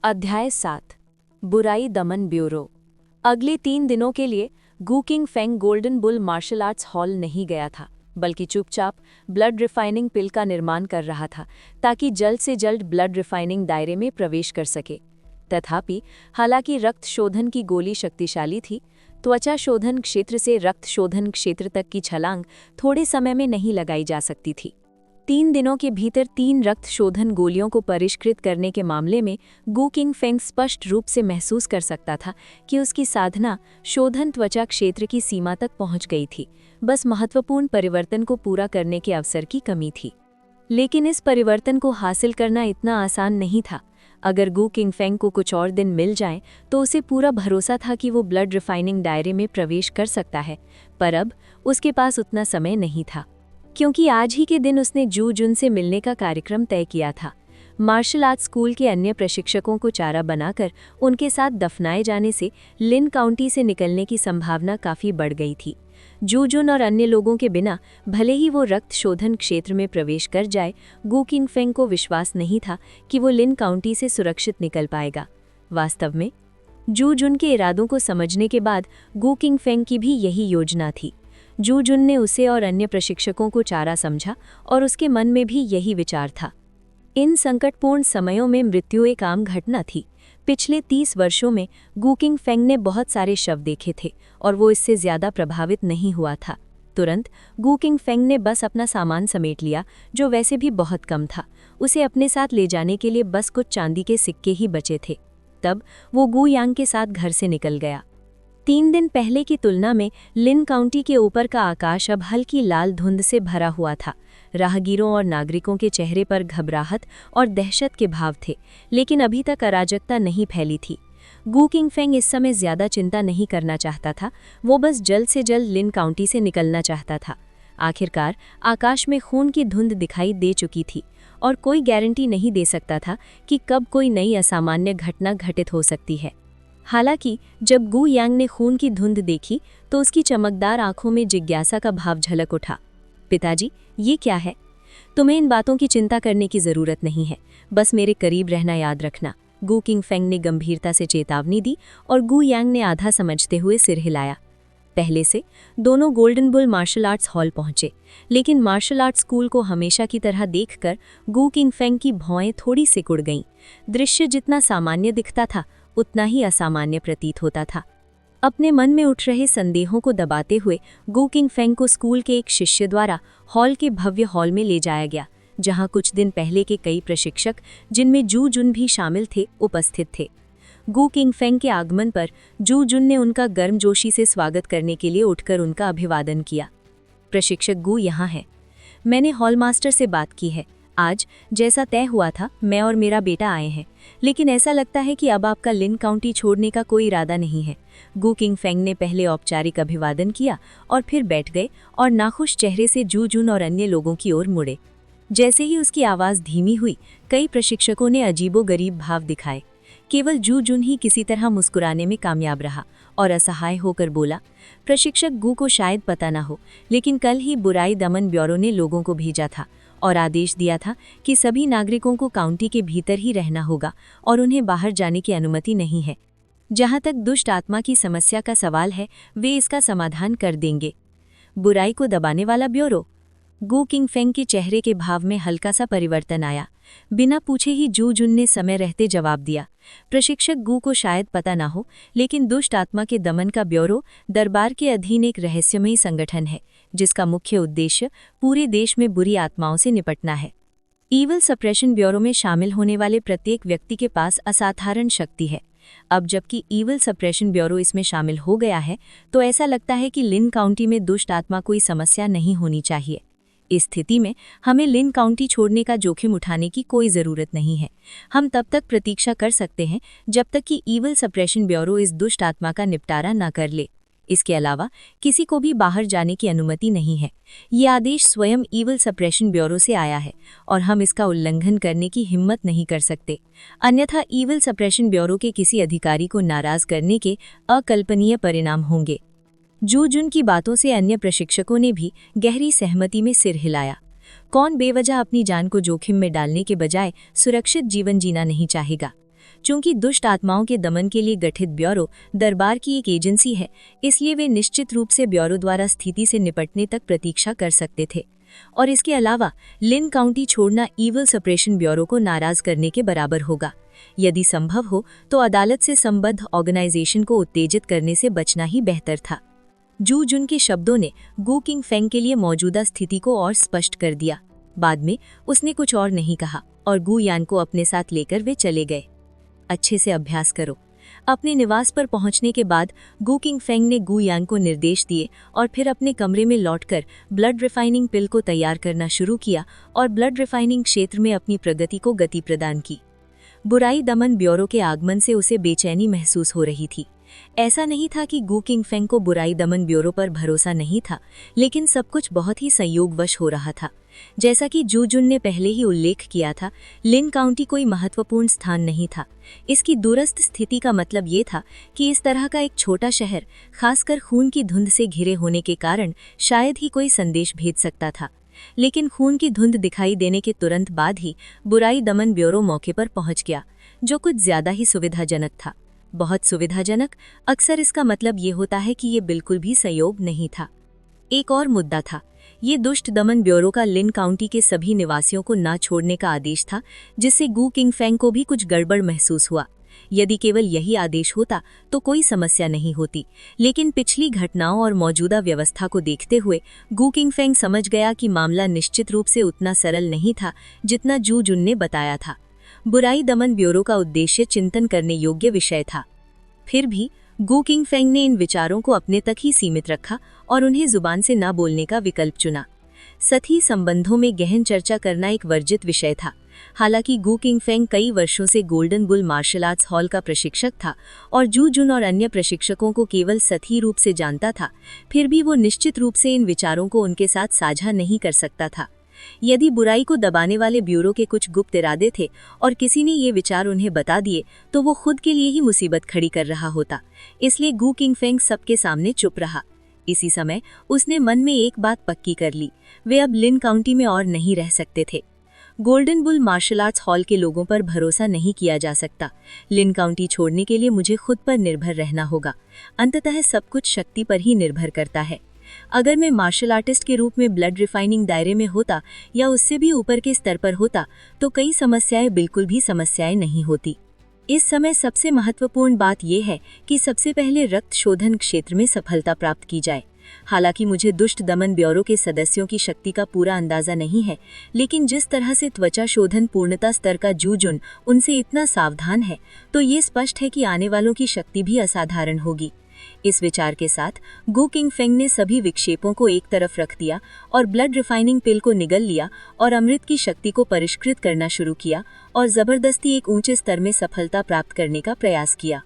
अध्याय 7 बुराई दमन ब्यूरो। अगले 3 दिनों के लिए Gu King Feng golden bull martial arts hall नहीं गया था, बल्कि चुपचाप ब्लड रिफाइनिंग पिल का निर्माण कर रहा था ताकि जल्द से जल्द ब्लड रिफाइनिंग दायरे में प्रवेश कर सके। तथापि हालांकि रक्त शोधन की गोली शक्तिशाली थी, त्वचा शोधन क्षेत्र से रक्त शोधन क्षेत्र तक की छलांग थोड़े समय में नहीं लगाई जा सकती थी। 3 दिनों के भीतर 3 रक्त शोधन गोलियों को परिष्कृत करने के मामले में गू किंग फेंग स्पष्ट रूप से महसूस कर सकता था कि उसकी साधना शोधन त्वचा क्षेत्र की सीमा तक पहुंच गई थी। बस महत्वपूर्ण परिवर्तन को पूरा करने के अवसर की कमी थी। लेकिन इस परिवर्तन को हासिल करना इतना आसान नहीं था। अगर गू किंग फेंग को कुछ और दिन मिल जाएं, तो उसे पूरा भरोसा था कि वो ब्लड रिफाइनिंग दायरे में प्रवेश कर सकता है, पर अब उसके पास उतना समय नहीं था, क्योंकि आज ही के दिन उसने जू जुन से मिलने का कार्यक्रम तय किया था। मार्शल आर्ट्स स्कूल के अन्य प्रशिक्षकों को चारा बनाकर उनके साथ दफनाए जाने से लिन काउंटी से निकलने की संभावना काफ़ी बढ़ गई थी। जू जुन और अन्य लोगों के बिना भले ही वो रक्त शोधन क्षेत्र में प्रवेश कर जाए, गू किंग फेंग को विश्वास नहीं था कि वो लिन काउंटी से सुरक्षित निकल पाएगा। वास्तव में जू जुन के इरादों को समझने के बाद गू किंग फेंग की भी यही योजना थी। जू जुन ने उसे और अन्य प्रशिक्षकों को चारा समझा और उसके मन में भी यही विचार था। इन संकटपूर्ण समयों में मृत्यु एक आम घटना थी। पिछले 30 वर्षों में गू किंग फेंग ने बहुत सारे शव देखे थे और वो इससे ज्यादा प्रभावित नहीं हुआ था। तुरंत गू किंग फेंग ने बस अपना सामान समेट लिया, जो वैसे भी बहुत कम था। उसे अपने साथ ले जाने के लिए बस कुछ चांदी के सिक्के ही बचे थे। तब वो गू यांग के साथ घर से निकल गया। 3 दिन पहले की तुलना में लिन काउंटी के ऊपर का आकाश अब हल्की लाल धुंध से भरा हुआ था। राहगीरों और नागरिकों के चेहरे पर घबराहट और दहशत के भाव थे, लेकिन अभी तक अराजकता नहीं फैली थी। गू किंग फेंग इस समय ज्यादा चिंता नहीं करना चाहता था, वो बस जल्द से जल्द लिन काउंटी से निकलना चाहता था। आखिरकार आकाश में खून की धुंध दिखाई दे चुकी थी और कोई गारंटी नहीं दे सकता था कि कब कोई नई असामान्य घटना घटित हो सकती है। हालांकि जब गू यांग ने खून की धुंध देखी तो उसकी चमकदार आंखों में जिज्ञासा का भाव झलक उठा। पिताजी, ये क्या है? तुम्हें इन बातों की चिंता करने की जरूरत नहीं है, बस मेरे करीब रहना याद रखना, गू किंग फेंग ने गंभीरता से चेतावनी दी और गू यांग ने आधा समझते हुए सिर हिलाया। पहले से दोनों Golden bull martial arts Hall पहुंचे, लेकिन मार्शल आर्ट्स स्कूल को हमेशा की तरह देखकर गू किंग फेंग की भौएं थोड़ी सिकुड़ गईं। दृश्य जितना सामान्य दिखता था, उतना ही असामान्य प्रतीत होता था। अपने मन में उठ रहे संदेहों को दबाते हुए गू किंग फेंग को स्कूल के एक शिष्य द्वारा हॉल के भव्य हॉल में ले जाया गया, जहां कुछ दिन पहले के कई प्रशिक्षक, जिनमें जू जुन भी शामिल थे, उपस्थित थे। गू किंग फेंग के आगमन पर जू जुन ने उनका गर्मजोशी से स्वागत करने के लिए उठकर उनका अभिवादन किया। प्रशिक्षक गू यहाँ है। मैंने हॉल मास्टर से बात की है। आज जैसा तय हुआ था, मैं और मेरा बेटा आए हैं, लेकिन ऐसा लगता है कि अब आपका लिन काउंटी छोड़ने का कोई इरादा नहीं है। गू किंग फेंग ने पहले औपचारिक अभिवादन किया और फिर बैठ गए और नाखुश चेहरे से जू जुन और अन्य लोगों की ओर मुड़े। जैसे ही उसकी आवाज़ धीमी हुई, कई प्रशिक्षकों ने अजीबोगरीब भाव दिखाए। केवल जू जुन ही किसी तरह मुस्कुराने में कामयाब रहा और असहाय होकर बोला, प्रशिक्षक गू को शायद पता ना हो, लेकिन कल ही बुराई दमन ब्यूरो ने लोगों को भेजा था और आदेश दिया था कि सभी नागरिकों को काउंटी के भीतर ही रहना होगा और उन्हें बाहर जाने की अनुमति नहीं है। जहां तक दुष्ट आत्मा की समस्या का सवाल है, वे इसका समाधान कर देंगे। बुराई को दबाने वाला ब्यूरो? गू किंग फेंग के चेहरे के भाव में हल्का सा परिवर्तन आया। बिना पूछे ही जू जुन ने समय रहते जवाब दिया, प्रशिक्षक गू को शायद पता ना हो, लेकिन दुष्ट आत्मा के दमन का ब्यूरो दरबार के अधीन एक रहस्यमयी संगठन है, जिसका मुख्य उद्देश्य पूरे देश में बुरी आत्माओं से निपटना है। ईविल सप्रेशन ब्यूरो में शामिल होने वाले प्रत्येक व्यक्ति के पास असाधारण शक्ति है। अब जबकि ईविल सप्रेशन ब्यूरो इसमें शामिल हो गया है, तो ऐसा लगता है कि लिन काउंटी में दुष्ट आत्मा कोई समस्या नहीं होनी चाहिए। इस स्थिति में हमें लिन काउंटी छोड़ने का जोखिम उठाने की कोई ज़रूरत नहीं है। हम तब तक प्रतीक्षा कर सकते हैं जब तक कि ईविल सप्रेशन ब्यूरो इस दुष्ट आत्मा का निपटारा न कर ले। इसके अलावा किसी को भी बाहर जाने की अनुमति नहीं है। ये आदेश स्वयं ईविल सप्रेशन ब्यूरो से आया है और हम इसका उल्लंघन करने की हिम्मत नहीं कर सकते, अन्यथा ईविल सप्रेशन ब्यूरो के किसी अधिकारी को नाराज करने के अकल्पनीय परिणाम होंगे। जू जुन की बातों से अन्य प्रशिक्षकों ने भी गहरी सहमति में सिर हिलाया। कौन बेवजह अपनी जान को जोखिम में डालने के बजाय सुरक्षित जीवन जीना नहीं चाहेगा? चूंकि दुष्ट आत्माओं के दमन के लिए गठित ब्यूरो दरबार की एक एजेंसी है, इसलिए वे निश्चित रूप से ब्यूरो द्वारा स्थिति से निपटने तक प्रतीक्षा कर सकते थे। और इसके अलावा लिन काउंटी छोड़ना ईविल सप्रेशन ब्यूरो को नाराज करने के बराबर होगा। यदि संभव हो तो अदालत से संबद्ध ऑर्गेनाइजेशन को उत्तेजित करने से बचना ही बेहतर था। जू जुन के शब्दों ने गू किंग फेंग के लिए मौजूदा स्थिति को और स्पष्ट कर दिया। बाद में उसने कुछ और नहीं कहा और गू यान को अपने साथ लेकर वे चले गए। अच्छे से अभ्यास करो। अपने निवास पर पहुंचने के बाद गू किंग फेंग ने गू यान को निर्देश दिए और फिर अपने कमरे में लौटकर ब्लड रिफाइनिंग पिल को तैयार करना शुरू किया और ब्लड रिफाइनिंग क्षेत्र में अपनी प्रगति को गति प्रदान की। बुराई दमन ब्यूरो के आगमन से उसे बेचैनी महसूस हो रही थी। ऐसा नहीं था कि गू किंग फेंग को बुराई दमन ब्यूरो पर भरोसा नहीं था, लेकिन सब कुछ बहुत ही संयोगवश हो रहा था। जैसा कि जू जुन ने पहले ही उल्लेख किया था, लिन काउंटी कोई महत्वपूर्ण स्थान नहीं था। इसकी दूरस्थ स्थिति का मतलब ये था कि इस तरह का एक छोटा शहर, खासकर खून की धुंध से घिरे होने के कारण, शायद ही कोई संदेश भेज सकता था। लेकिन खून की धुंध दिखाई देने के तुरंत बाद ही बुराई दमन ब्यूरो मौके पर पहुंच गया, जो कुछ ज्यादा ही सुविधाजनक था। बहुत सुविधाजनक, अक्सर इसका मतलब ये होता है कि ये बिल्कुल भी संयोग नहीं था। एक और मुद्दा था, ये दुष्ट दमन ब्यूरो का लिन काउंटी के सभी निवासियों को ना छोड़ने का आदेश था, जिससे गू किंग फेंग को भी कुछ गड़बड़ महसूस हुआ। यदि केवल यही आदेश होता तो कोई समस्या नहीं होती, लेकिन पिछली घटनाओं और मौजूदा व्यवस्था को देखते हुए गू किंग फेंग समझ गया कि मामला निश्चित रूप से उतना सरल नहीं था जितना जू जुन ने बताया था। बुराई दमन ब्यूरो का उद्देश्य चिंतन करने योग्य विषय था। फिर भी गू किंग फेंग ने इन विचारों को अपने तक ही सीमित रखा और उन्हें जुबान से ना बोलने का विकल्प चुना। सतही संबंधों में गहन चर्चा करना एक वर्जित विषय था। हालांकि गू किंग फेंग कई वर्षों से Golden bull martial arts Hall का प्रशिक्षक था और जू जुन और अन्य प्रशिक्षकों को केवल सतही रूप से जानता था, फिर भी वो निश्चित रूप से इन विचारों को उनके साथ साझा नहीं कर सकता था। यदि बुराई को दबाने वाले ब्यूरो के कुछ गुप्त इरादे थे और किसी ने ये विचार उन्हें बता दिए, तो वो खुद के लिए ही मुसीबत खड़ी कर रहा होता। इसलिए गू किंग फेंग सबके सामने चुप रहा। इसी समय उसने मन में एक बात पक्की कर ली, वे अब लिन काउंटी में और नहीं रह सकते थे। Golden bull martial arts Hall के लोगों पर भरोसा नहीं किया जा सकता। लिन काउंटी छोड़ने के लिए मुझे खुद पर निर्भर रहना होगा। अंततः सब कुछ शक्ति पर ही निर्भर करता है। अगर मैं मार्शल आर्टिस्ट के रूप में ब्लड रिफाइनिंग दायरे में होता या उससे भी ऊपर के स्तर पर होता, तो कई समस्याएं बिल्कुल भी समस्याएं नहीं होती। इस समय सबसे महत्वपूर्ण बात यह है कि सबसे पहले रक्त शोधन क्षेत्र में सफलता प्राप्त की जाए। हालांकि मुझे दुष्ट दमन ब्यूरो के सदस्यों की शक्ति का पूरा अंदाजा नहीं है, लेकिन जिस तरह से त्वचा शोधन पूर्णता स्तर का जू जुन उनसे इतना सावधान है, तो ये स्पष्ट है कि आने वालों की शक्ति भी असाधारण होगी। इस विचार के साथ गू किंग फेंग ने सभी विक्षेपों को एक तरफ रख दिया और ब्लड रिफाइनिंग पिल को निगल लिया और अमृत की शक्ति को परिष्कृत करना शुरू किया और जबरदस्ती एक ऊंचे स्तर में सफलता प्राप्त करने का प्रयास किया।